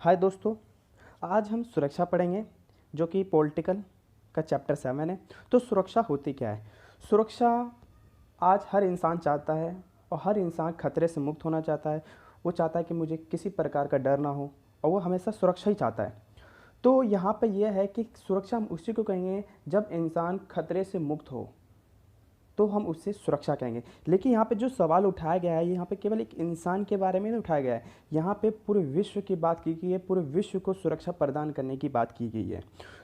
हाय दोस्तों, आज हम सुरक्षा पढ़ेंगे जो कि पॉलिटिकल का चैप्टर 7 है। तो सुरक्षा होती क्या है? सुरक्षा आज हर इंसान चाहता है और हर इंसान खतरे से मुक्त होना चाहता है। वो चाहता है कि मुझे किसी प्रकार का डर ना हो और वो हमेशा सुरक्षा ही चाहता है। तो यहाँ पे यह है कि सुरक्षा हम उसी को कहेंगे जब इंसान खतरे से मुक्त हो, तो हम उससे सुरक्षा कहेंगे। लेकिन यहाँ पे जो सवाल उठाया गया है, यहाँ पे केवल एक इंसान के बारे में नहीं उठाया गया है, यहाँ पे पूरे विश्व की बात की गई है, पूरे विश्व को सुरक्षा प्रदान करने की बात की गई है।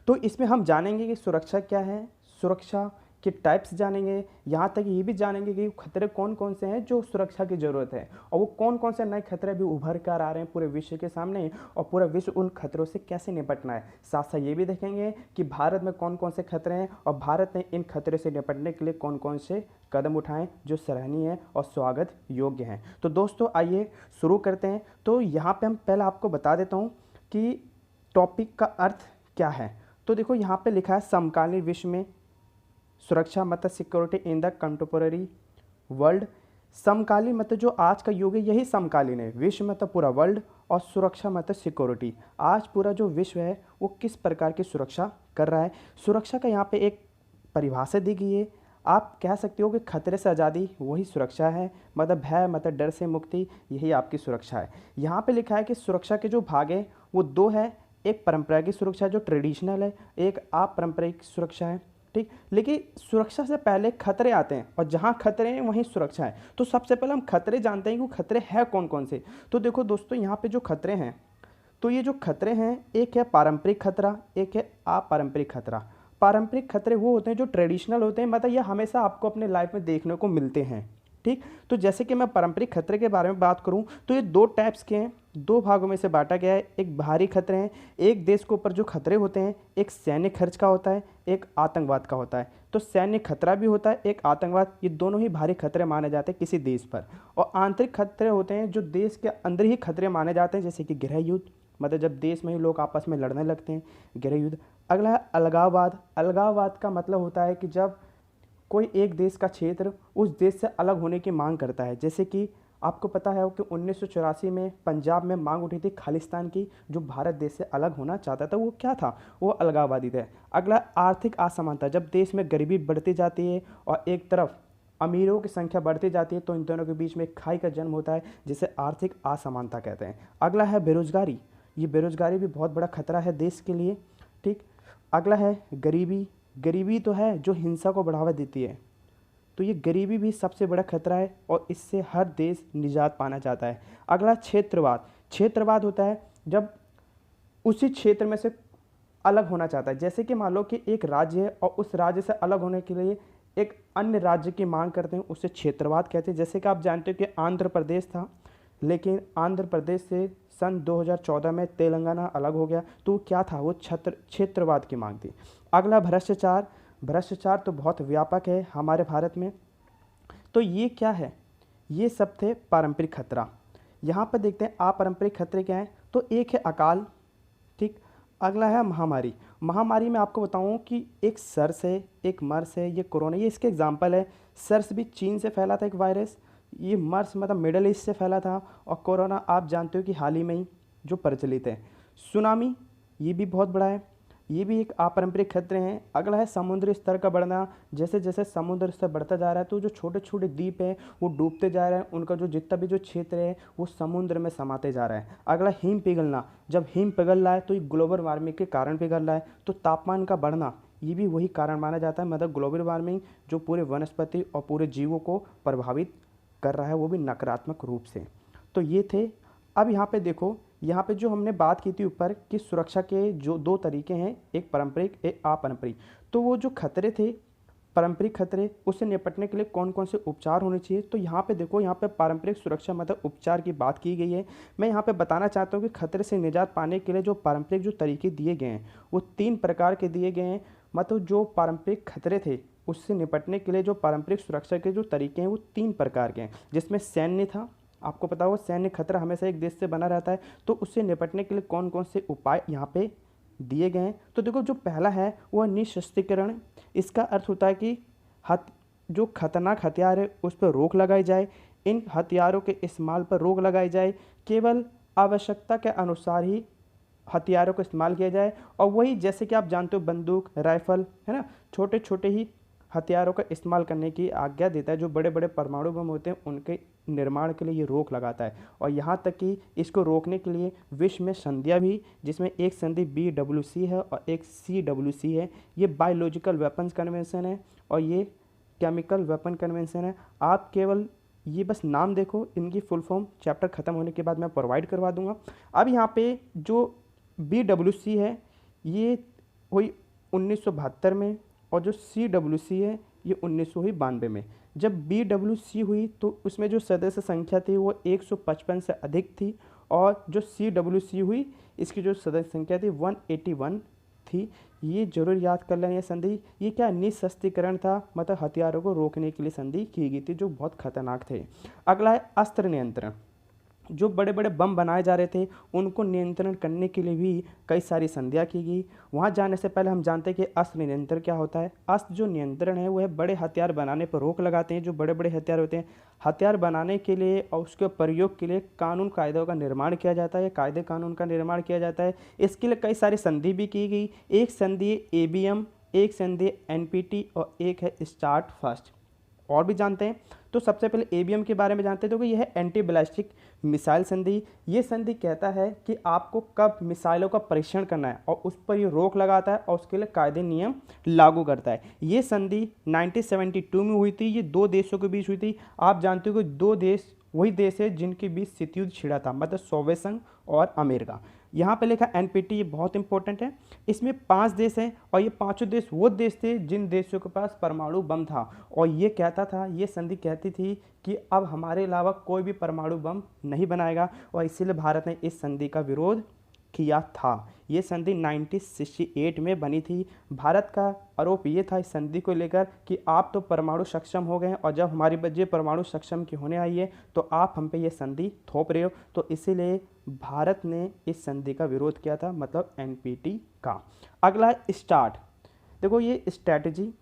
तो इसमें हम जानेंगे कि सुरक्षा क्या है, सुरक्षा के टाइप्स जानेंगे, यहाँ तक ये भी जानेंगे कि खतरे कौन कौन से हैं जो सुरक्षा की ज़रूरत है, और वो कौन कौन से नए खतरे भी उभर कर आ रहे हैं पूरे विश्व के सामने, और पूरा विश्व उन खतरों से कैसे निपटना है। साथ साथ ये भी देखेंगे कि भारत में कौन कौन से खतरे हैं और भारत ने इन खतरे से निपटने के लिए कौन कौन से कदम उठाएं जो सराहनीय है और स्वागत योग्य हैं। तो दोस्तों आइए शुरू करते हैं। तो यहाँ पे हम पहले आपको बता देता हूँ कि टॉपिक का अर्थ क्या है। तो देखो यहाँ पे लिखा है समकालीन विश्व में सुरक्षा मतलब security in the contemporary world. समकालीन मतलब जो आज का युग है यही समकालीन है। विश्व मतलब पूरा वर्ल्ड और सुरक्षा मतलब सिक्योरिटी। आज पूरा जो विश्व है वो किस प्रकार की सुरक्षा कर रहा है। सुरक्षा का यहाँ पे एक परिभाषा दी गई है। आप कह सकते हो कि खतरे से आज़ादी वही सुरक्षा है, मतलब भय मतलब डर से मुक्ति, यही आपकी सुरक्षा है। यहाँ पे लिखा है कि सुरक्षा के जो भाग हैं वो दो है। एक परंपरागत सुरक्षा जो ट्रेडिशनल है, एक अपारंपरिक सुरक्षा है। ठीक, लेकिन सुरक्षा से पहले खतरे आते हैं और जहाँ खतरे हैं वहीं सुरक्षा है। तो सबसे पहले हम खतरे जानते हैं कि खतरे हैं कौन कौन से। तो देखो दोस्तों, यहाँ पे जो खतरे हैं, तो ये जो खतरे हैं, एक है पारंपरिक खतरा, एक है अपारंपरिक खतरा। पारंपरिक खतरे वो होते हैं जो ट्रेडिशनल होते हैं, मतलब ये हमेशा आपको अपने लाइफ में देखने को मिलते हैं। ठीक, तो जैसे कि मैं पारंपरिक खतरे के बारे में बात करूं तो ये दो टाइप्स के हैं, दो भागों में से बांटा गया है। एक बाहरी खतरे हैं, एक देश के ऊपर जो खतरे होते हैं, एक सैन्य खर्च का होता है, एक आतंकवाद का होता है। तो सैन्य खतरा भी होता है, एक आतंकवाद, ये दोनों ही भारी खतरे माने जाते हैं किसी देश पर। और आंतरिक खतरे होते हैं जो देश के अंदर ही खतरे माने जाते हैं, जैसे कि गृह युद्ध, मतलब जब देश में ही लोग आपस में लड़ने लगते हैं, गृह युद्ध। अगला है अलगाववाद। अलगाववाद का मतलब होता है कि जब कोई एक देश का क्षेत्र उस देश से अलग होने की मांग करता है। जैसे कि आपको पता है कि 1984 में पंजाब में मांग उठी थी खालिस्तान की, जो भारत देश से अलग होना चाहता था, वो क्या था, वो अलगाववादी थे। अगला आर्थिक असमानता। जब देश में गरीबी बढ़ती जाती है और एक तरफ अमीरों की संख्या बढ़ती जाती है, तो इन दोनों के बीच में एक खाई का जन्म होता है, जिसे आर्थिक असमानता कहते हैं। अगला है बेरोजगारी। ये बेरोजगारी भी बहुत बड़ा खतरा है देश के लिए। ठीक, अगला है गरीबी। गरीबी तो है जो हिंसा को बढ़ावा देती है, तो ये गरीबी भी सबसे बड़ा खतरा है और इससे हर देश निजात पाना चाहता है। अगला क्षेत्रवाद। क्षेत्रवाद होता है जब उसी क्षेत्र में से अलग होना चाहता है। जैसे कि मान लो कि एक राज्य है और उस राज्य से अलग होने के लिए एक अन्य राज्य की मांग करते हैं, उसे क्षेत्रवाद कहते हैं। जैसे कि आप जानते हो कि आंध्र प्रदेश था, लेकिन आंध्र प्रदेश से सन 2014 में तेलंगाना अलग हो गया, तो वो क्या था, वो क्षेत्रवाद की मांग थी। अगला भ्रष्टाचार। भ्रष्टाचार तो बहुत व्यापक है हमारे भारत में। तो ये क्या है, ये सब थे पारंपरिक खतरा। यहाँ पर देखते हैं अपारंपरिक खतरे क्या हैं। तो एक है अकाल। ठीक, अगला है महामारी। महामारी में आपको बताऊं कि एक सर्स है, एक मर्स है, ये कोरोना, ये इसके एग्जाम्पल है। सर्स भी चीन से फैला था एक वायरस, ये मर्स मतलब मिडल ईस्ट से फैला था, और कोरोना आप जानते हो कि हाल ही में ही जो प्रचलित है। सुनामी, ये भी बहुत बड़ा है, ये भी एक अपारंपरिक खतरे हैं। अगला है समुद्र स्तर का बढ़ना। जैसे जैसे समुद्र स्तर बढ़ता जा रहा है तो जो छोटे छोटे द्वीप हैं वो डूबते जा रहे हैं, उनका जो जितना भी जो क्षेत्र है वो समुद्र में समाते जा रहा है। अगला हिम पिघलना। जब हिम पिघल रहा है तो ये ग्लोबल वार्मिंग के कारण पिघल रहा है। तो तापमान का बढ़ना ये भी वही कारण माना जाता है, मतलब ग्लोबल वार्मिंग जो पूरे वनस्पति और पूरे जीवों को प्रभावित कर रहा है, वो भी नकारात्मक रूप से। तो ये थे। अब यहाँ पे देखो, यहाँ पे जो हमने बात की थी ऊपर कि सुरक्षा के जो दो तरीके हैं, एक पारंपरिक एक अपारंपरिक। तो वो जो खतरे थे पारंपरिक खतरे, उससे निपटने के लिए कौन कौन से उपचार होने चाहिए। तो यहाँ पे देखो, यहाँ पे पारंपरिक सुरक्षा मतलब उपचार की बात की गई है। मैं यहाँ पे बताना चाहता हूँ कि खतरे से निजात पाने के लिए जो पारंपरिक जो तरीके दिए गए हैं वो 3 प्रकार के दिए गए हैं। मतलब जो पारंपरिक खतरे थे उससे निपटने के लिए जो पारंपरिक सुरक्षा के जो तरीके हैं वो 3 प्रकार के हैं, जिसमें सैन्य था। आपको पता होगा सैन्य खतरा हमेशा एक देश से बना रहता है, तो उससे निपटने के लिए कौन कौन से उपाय यहाँ पे दिए गए हैं। तो देखो, जो पहला है वो निशस्त्रीकरण। इसका अर्थ होता है कि जो खतरनाक हथियार है उस पर रोक लगाई जाए, इन हथियारों के इस्तेमाल पर रोक लगाई जाए, केवल आवश्यकता के अनुसार ही हथियारों का इस्तेमाल किया जाए। और वही जैसे कि आप जानते हो बंदूक, राइफल, है ना, छोटे छोटे ही हथियारों का इस्तेमाल करने की आज्ञा देता है। जो बड़े बड़े परमाणु बम होते हैं उनके निर्माण के लिए ये रोक लगाता है। और यहाँ तक कि इसको रोकने के लिए विश्व में संधियाँ भी, जिसमें एक संधि BWC है और एक CWC है। ये बायोलॉजिकल वेपन्स कन्वेंशन है और ये केमिकल वेपन कन्वेंशन है। आप केवल ये बस नाम देखो, इनकी फुल फॉर्म चैप्टर ख़त्म होने के बाद मैं प्रोवाइड करवा दूंगा। अब यहाँ पे जो BWC है ये हुई 1972 में और जो CWC है ये 1992 में। जब BWC हुई तो उसमें जो सदस्य संख्या थी वो 155 से अधिक थी और जो CWC हुई इसकी जो सदस्य संख्या थी 181 थी। ये जरूर याद कर लें। ये संधि ये क्या निःशस्त्रीकरण था, मतलब हथियारों को रोकने के लिए संधि की गई थी जो बहुत खतरनाक थे। अगला है अस्त्र नियंत्रण। जो बड़े बड़े बम बनाए जा रहे थे उनको नियंत्रण करने के लिए भी कई सारी संधियाँ की गई। वहाँ जाने से पहले हम जानते हैं कि अस्त्र नियंत्रण क्या होता है। अस्त्र जो नियंत्रण है वो है बड़े हथियार बनाने पर रोक लगाते हैं। जो बड़े बड़े हथियार होते हैं, हथियार बनाने के लिए और उसके प्रयोग के लिए कानून कायदों का निर्माण किया जाता है, कायदे कानून का निर्माण किया जाता है। इसके लिए कई सारी संधि भी की गई। एक संधि ABM, एक संधि NPT और एक है स्टार्ट फर्स्ट। और भी जानते हैं तो सबसे पहले ABM के बारे में जानते हैं। तो यह है एंटी बैलिस्टिक मिसाइल संधि। ये संधि कहता है कि आपको कब मिसाइलों का परीक्षण करना है और उस पर ये रोक लगाता है और उसके लिए कायदे नियम लागू करता है। ये संधि 1972 में हुई थी। ये दो देशों के बीच हुई थी। आप जानते हो कि दो देश वही देश है जिनके बीच शीतयुद्ध छिड़ा था, मतलब सोवियत संघ और अमेरिका। यहाँ पे लिखा NPT, ये बहुत इंपॉर्टेंट है। इसमें 5 देश हैं और ये पांचों देश वो देश थे जिन देशों के पास परमाणु बम था। और ये कहता था, ये संधि कहती थी कि अब हमारे अलावा कोई भी परमाणु बम नहीं बनाएगा और इसीलिए भारत ने इस संधि का विरोध किया था। ये संधि 1968 में बनी थी। भारत का आरोप ये था इस संधि को लेकर कि आप तो परमाणु सक्षम हो गए हैं और जब हमारी बच्चे परमाणु सक्षम की होने आई है तो आप हम पे ये संधि थोप रहे हो। तो इसीलिए भारत ने इस संधि का विरोध किया था, मतलब NPT का। अगला है स्टार्ट। देखो ये स्ट्रैटेजी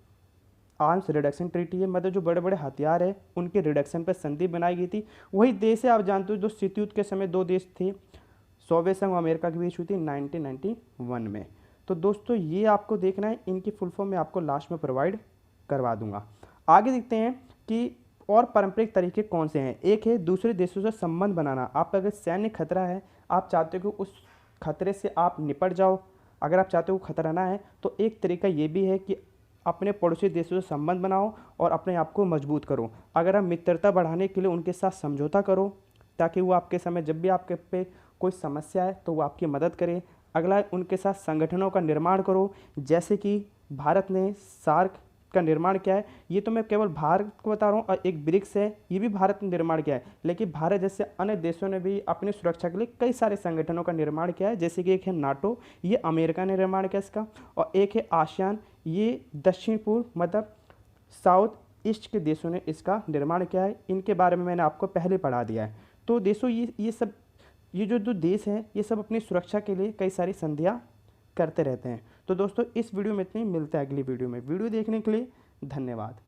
आर्म्स रिडक्शन ट्रीटी है, मतलब जो बड़े बड़े हथियार है उनके रिडक्शन पर संधि बनाई गई थी। वही देश है, आप जानते हो, जो शीतयुद्ध के समय दो देश थे, सोवियत संघ और अमेरिका के बीच हुई थी 1991 में। तो दोस्तों ये आपको देखना है, इनकी फुल फॉर्म मैं आपको लास्ट में प्रोवाइड करवा दूंगा। आगे देखते हैं कि और पारंपरिक तरीके कौन से हैं। एक है दूसरे देशों से संबंध बनाना। आप अगर सैन्य खतरा है, आप चाहते हो कि उस खतरे से आप निपट जाओ, अगर आप चाहते हो खतरा ना है, तो एक तरीका ये भी है कि अपने पड़ोसी देशों से संबंध बनाओ और अपने आप को मजबूत करो। अगर आप मित्रता बढ़ाने के लिए उनके साथ समझौता करो ताकि वो आपके समय जब भी आपके पे कोई समस्या है तो वो आपकी मदद करे। अगला है उनके साथ संगठनों का निर्माण करो, जैसे कि भारत ने सार्क का निर्माण किया है। ये तो मैं केवल भारत को बता रहा हूँ। और एक ब्रिक्स है, ये भी भारत ने निर्माण किया है, लेकिन भारत जैसे अन्य देशों ने भी अपनी सुरक्षा के लिए कई सारे संगठनों का निर्माण किया है। जैसे कि एक है नाटो, ये अमेरिका ने निर्माण किया इसका, और एक है आसियान, ये दक्षिण पूर्व मतलब साउथ ईस्ट के देशों ने इसका निर्माण किया है। इनके बारे में मैंने आपको पहले पढ़ा दिया है। तो देशों ये जो देश हैं ये सब अपनी सुरक्षा के लिए कई सारी संधियाँ करते रहते हैं। तो दोस्तों इस वीडियो में इतनी, मिलते हैं अगली वीडियो में। वीडियो देखने के लिए धन्यवाद।